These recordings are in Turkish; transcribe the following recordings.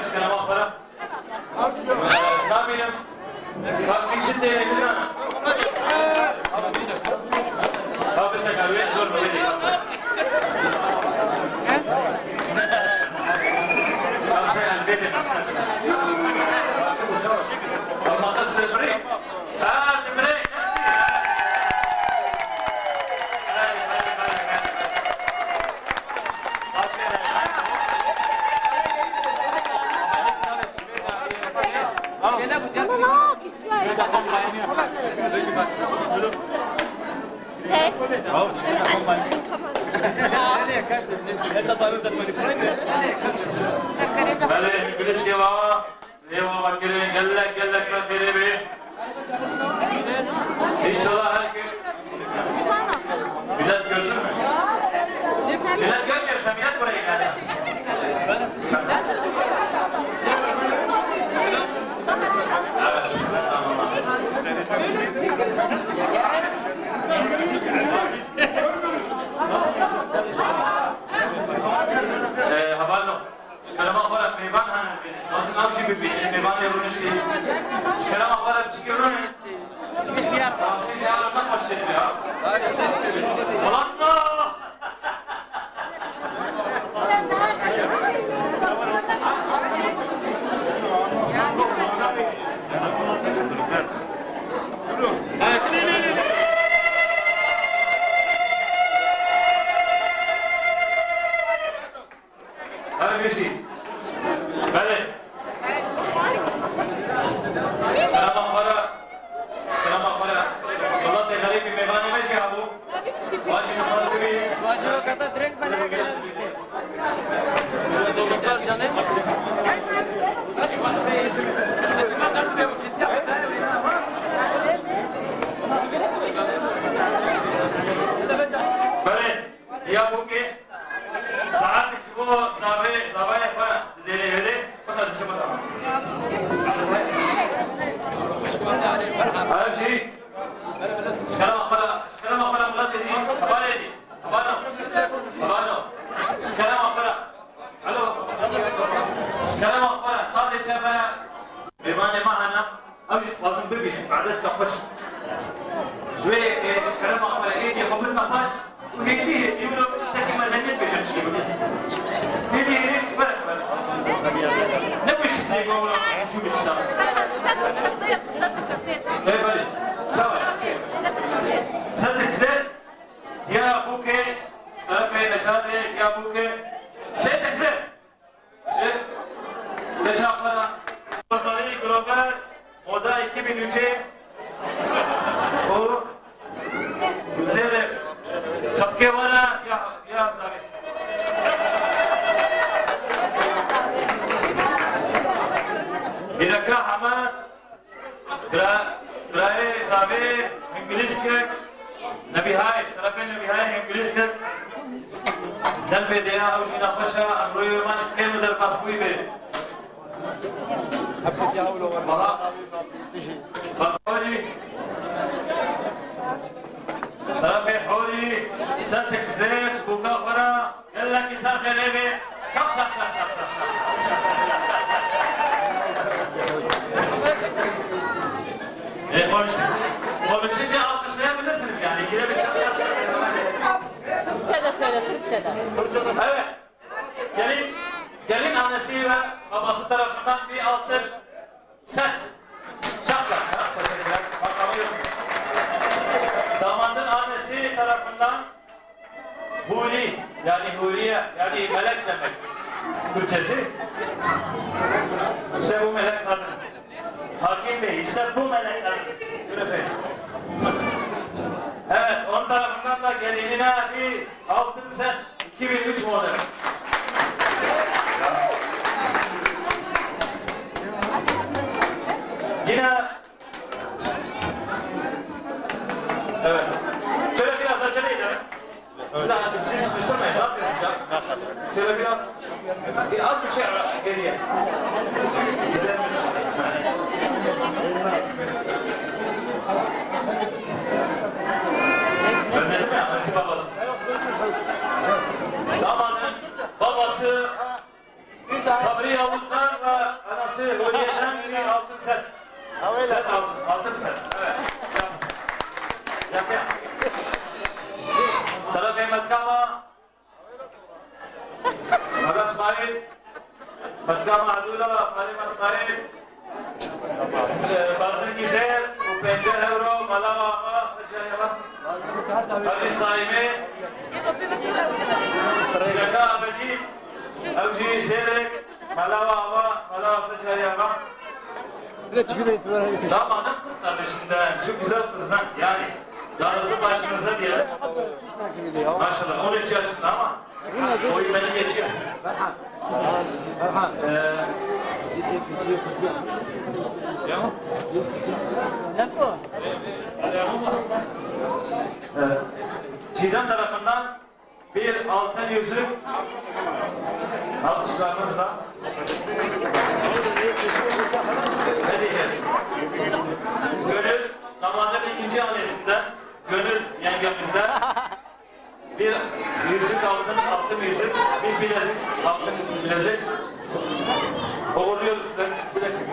çıkaramam para. Samirim. Bak için değeriniz ana. Abi sen kalbine zor mu dedi kapsa. Kapsa kalbine kapsa. Makas break. Break. Bale, İngiliz yava, yava bakire, gellek safire be. İnşallah her gün millet görsün mü? Millet görmüyorsa millet buraya gelsin. Havallo, şkarama olarak meyvan hanım, nasıl navşi bir meyvan yavrunuşu. Şkarama olarak çıkıyorum. Nasıl yağlarından başlayayım ya? Ulan mı? Hadi bir şey. Bale. Kerama para. Allah tekrar bir meyvane mi ya bu? Vacip namaz gibi. Vacip kata direkt bana gelen. Doktor canım. Bale. Ya bu ki saat bu sabah yapar deli veri. Pasal disebut apa? Ada sih. Sekarang apa mulat ini? Apa ini? Abano. Sekarang apa? Halo. Sekarang apa? Sadece bana bimane mahana. Abi lazım bir adet kapaş. Şuraya sekarang apa? Ini kabul kapaş. Ini bunu sakit medeniyet beşmiş gibi. Ini bırak. Ne bu işte bu şu bir şey. Evet böyle. Tamam. Sadece ya bu ke tarafı nişade ya bu ke sadece teşekkürler. Global Global Moda 2003'e o güzel çapke var ya sabi. İlaka Hamad Brahe sabi İngiliz kek Nabihay şerefin Nabihay İngiliz kek Delbe diya avşina paşa Amroyu maç kemi der kasbuy be Fakori şerefi hori Satek zek buka fara Yalla kisar khirebe Şak konuşunca alkışlayabilirsiniz yani. İkide bir şak. Türkçe'de söyle, Türkçe'de. Evet. Gelin annesi ve babası tarafından bir altın set. Şak. Bakamıyorsunuz. Damadın annesi tarafından Huri, yani Huriye, yani melek demek. Türkçesi. İşte bu melek kadın. Hakim Bey, işte bu melek kadın. Evet, onun tarafından da gelinine bir altın set 2003 model. Yine evet. Şöyle biraz acele edelim. Siz sıkıştırmayın, zaten sıcak. Şöyle biraz az bir şey geriye. Gider misin? Ben dedim ya, annesi babası. Damadın babası Sabri Yavuzlar ve Burası Hürriyet'ten bir altın set. Set altın set. Evet. Yakın. Taraf Metkama. Aga İsmail. Metkama Adula. Farim İsmail. Basın Gizer. Bu 5 euro. Malava Aga. Secayava. Halis Saimi. Laka Abedi. Avcı Zerek. Malava Aga. Malava Secayava. Damadım kız kardeşinden, şu güzel kızdan yani darısı başınıza diye. Maşallah 13 yaşında ama boyu beni geçiyor. Çiğdem tarafından bir altın yüzük alkışlarınızla. Ne diyeceğiz? Gönül, damadın ikinci annesinden, Gönül yengemizden bir yüzük altın yüzük, bir bilezik, altın bilezik. Uğurluyoruz size. Bilek gibi.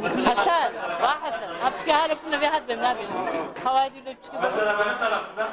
حسن حسن ابتكي هذا كنا في حد بنابي حوادي لو تشكي Mesela benim tarafımdan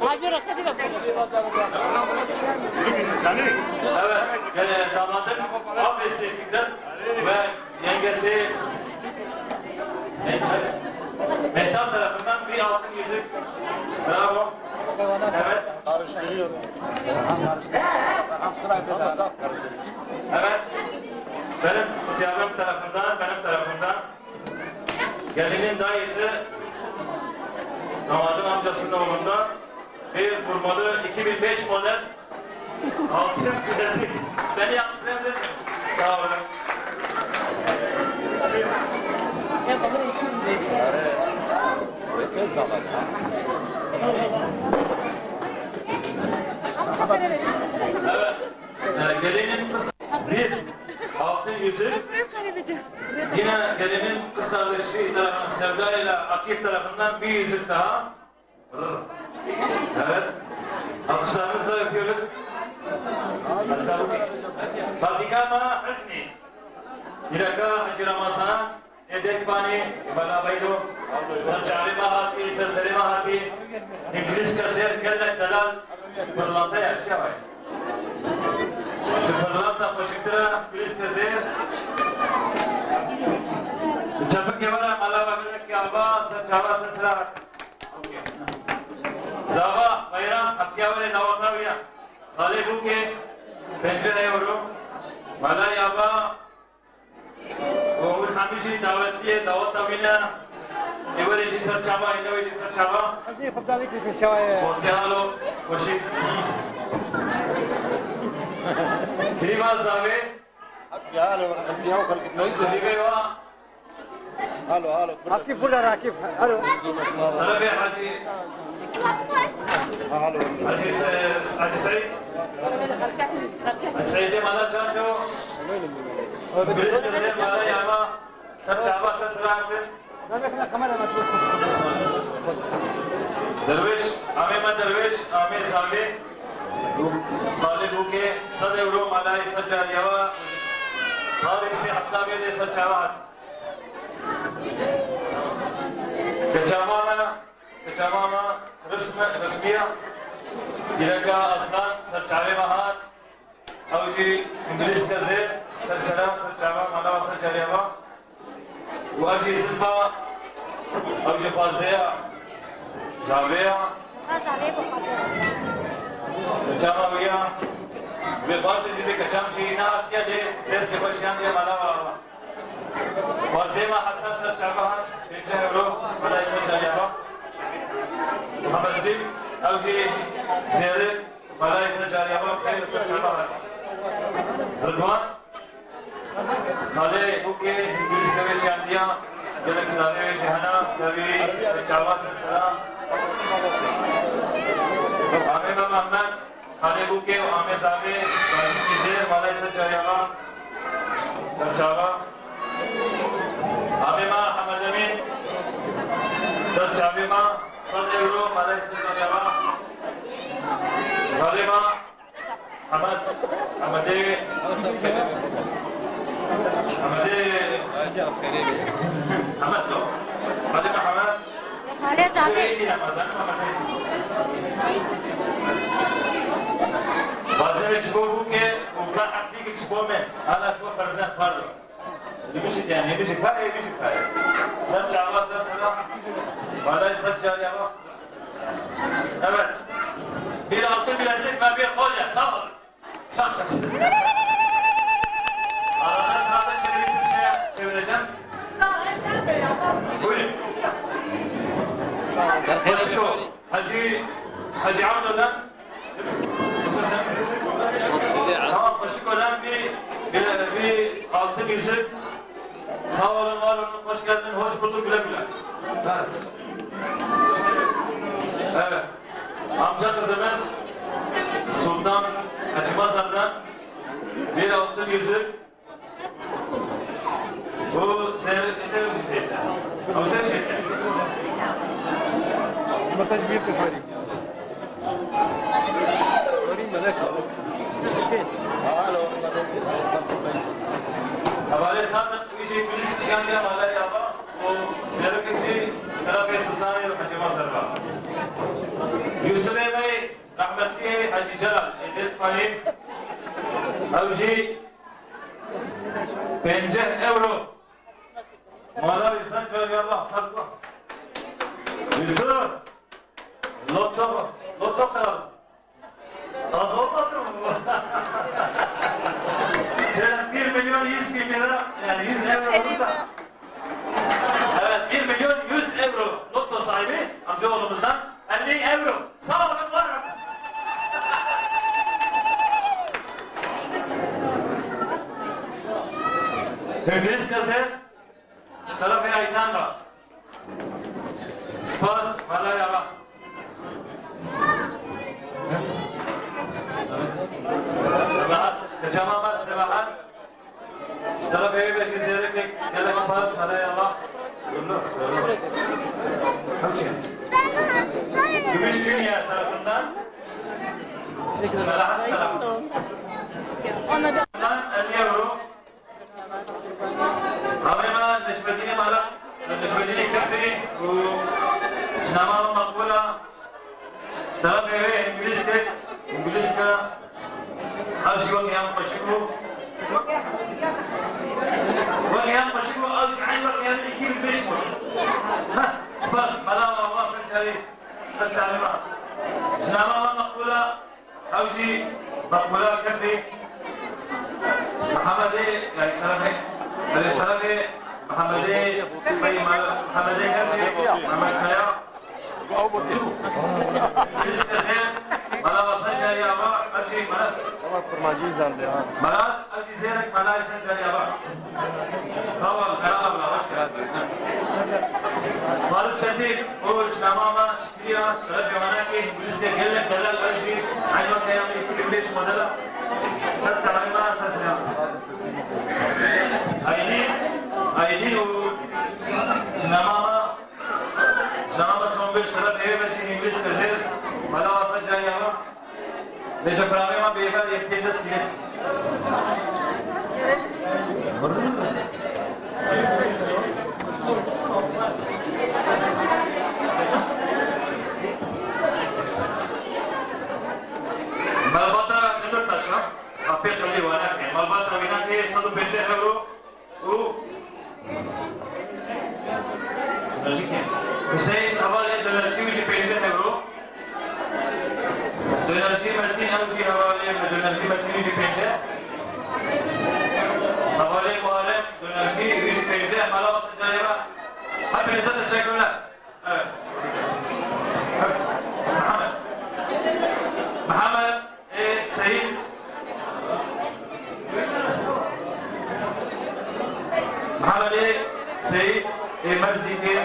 هاجر كذا evet, yani damadın abisi Fikret ve yengesi Mehtap tarafından bir altın yüzük. Bravo. Evet. Evet. Benim siyahım tarafından, benim tarafımdan gelinin dayısı damadın amcasının oğlunda bir vurmalı 2005 model altın bilezik. Beni yakıştırabilirsiniz. Sağ olun. Evet. Gelinin kız bir altın yüzük. Yine gelinin kız kardeşi tarafından Sevda ile Akif tarafından bir yüzük daha. Evet. Alkışlarımızla öpüyoruz. Fatikama Hüsni. Yiraka Hacı Ramazan. Edek Bani. Bala Baydo. Sarçali Mahati. Serseri Mahati. İngiliz Kasir. Kellek Dalal. Pırlanta yaşa var. Şu pırlanta Foşiktıra. İngiliz Kasir. Çapık yavara Malava Gülek Yalva. Sarçava Sesra. Zava Bayram Afyavale Davatavya. Khale Buke. 5 euro. Mala Yava. Oğul Hamishi davetliye davatavina. Evareji Sarçava. Evareji Sarçava. Portehalo. Foşik. Kriva Zave. Kriva. Halo, halo. Akif burada Akif. Halo. Tarabe Hacı. Halo. Hacı Said. Hacı Said'e mala çarşo. Gülis kızı mala yama. Sarçava sesraatın. Derviş, Ahmet Derviş, Ahmet Savi. Talib Uke, Sad euro malai Sarçar yava. Harisi Hattabiye de Sarçava. Kecamama resmiya Yiraka Aslan Sarçave Mahat Avji İngiliz Kazir Sarsara Sarçava Malava Sarçariyava Avji Silva Avji Farzeya Zaveya Kecamaviya ve bazı gibi kaçam şeyina atiya de zerke başyan de Malava Farzema Hasan Sarçava 5 euro Malai Sarçariyava Habaslim Avji Zerik Malai Sarçariyava Khair Sarçava Rıdvan Khale Buke İngiliz Kaveş Yandiya Jalak Savi ve Şehana Savi Sarçava Sarsara Ahmet Mehmet Khale Buke ve Ahmet Savi Basim Gizer Malai Sarçariyava Sarçava Amema Hamad Amin Sarçavima Sad euro Malai Sarçariyava Hamad lo. Hadi Muhammed. Söyledi Ramazan bazen ekspor bu ki ufak hafif ekspor men. Hala şu farzan pardon. Yemişik yani yemişik fare yemişik fare. Sen çağla sen selam. Vallahi sen çağla bak. Evet. Bir altın bilezik ve bir kolye. Sağ olun. Şak şak. Arada sırada şöyle bir şeye çevireceğim. Buyurun. Başko. Hacı Abdullah. Yoksa sen? Tamam Başko'dan bir altın yüzük. Sağ olun, var olun, hoş geldin, hoş bulduk, güle güle. Evet. Evet. Amca kızımız Sultan Hacımazar'dan bir altın yüzük. Bu zerrette yüzükler. O sen şeker. Mataj bir teferi. Öğreneyim ben Havale sadık bir şey polis kişiyen diye havale yapar. O zerrette tarafı Sultan'ı Hacımazar var. Yusuf Bey, rahmetli Hacı Celal, Edip Fahim, Avcı, 50 euro. Mala insan çoğu Allah, takva. Yusuf, lotto kralım. Az olmadı mı bu? 1 milyon 100 bin lira, yani 100 euro olur da. Evet, 1 milyon 100 euro lotto sahibi amcaoğlumuzdan 50 euro. Sağ olun, var olun. İngiliz kızı Şaraf-ı Aytan var. Spas, vallahi Allah. Sebahat, kecama var sebahat. Şaraf-ı Aytan ziyarete gelek spas, vallahi Allah. Yollu, söyle. Hemşire. Gümüş Dünya tarafından Melahat tarafından 50 euro. Havema Neşbedini Malak Neşbedini Kafiri Şamama Makbula Şarap Evi İngilizka Aşkın Yan Paşıku Yan Paşıku Aşkın Yan 2005 mu? Spas Malama Allah Senkari Tatalima Şamama Makbula Avcı Makbula Kafi Muhammedi yani Şarafi Muhammedi Muhammedi Kafi Muhammed Kaya İskesen Mala Vasan Cariyava Avcı Malat ama kurmacıyı zandı ha. Malat Avcı Zeyrek Mala Vasan Cariyava Sağ olun Merhaba hoş geldin Barış Şetik Uğur Şamama Şükriya Şeref Yamanaki Hübliske Gelek Delal Avcı Aynı Kayamı 2005 modela Tatalima Asasya Aydin o Şamama Sonbir Şeref Evi Beşi İngiliz Kazir Malavasa Cariyava Beşe Pramema Beyber Yektedes Kilit Malbata Nilur Taşra Apel Kali Vanak Malbata Vinaki 150 euro Hüseyin havale dönerci 150 euro Dönerci Metin Avcı havale dönerci Metin 150 Havale Muharrem dönerci 150 Malavası Cariyava Hepinize teşekkürler. Evet. Muhammed Seyit Muhammed Seyit Merziki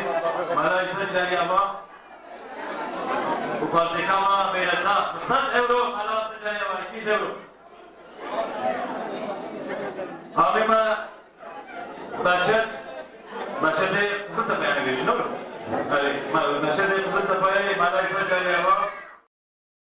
Malaysia Cariyava Ukarsikama Beyrata 100 euro Malaysia Cariyava 200 euro Hamima Bahçede Kızıltepe yani geçin olur mu? Bahçede Kızıltepe'ye Malaysia Cariyava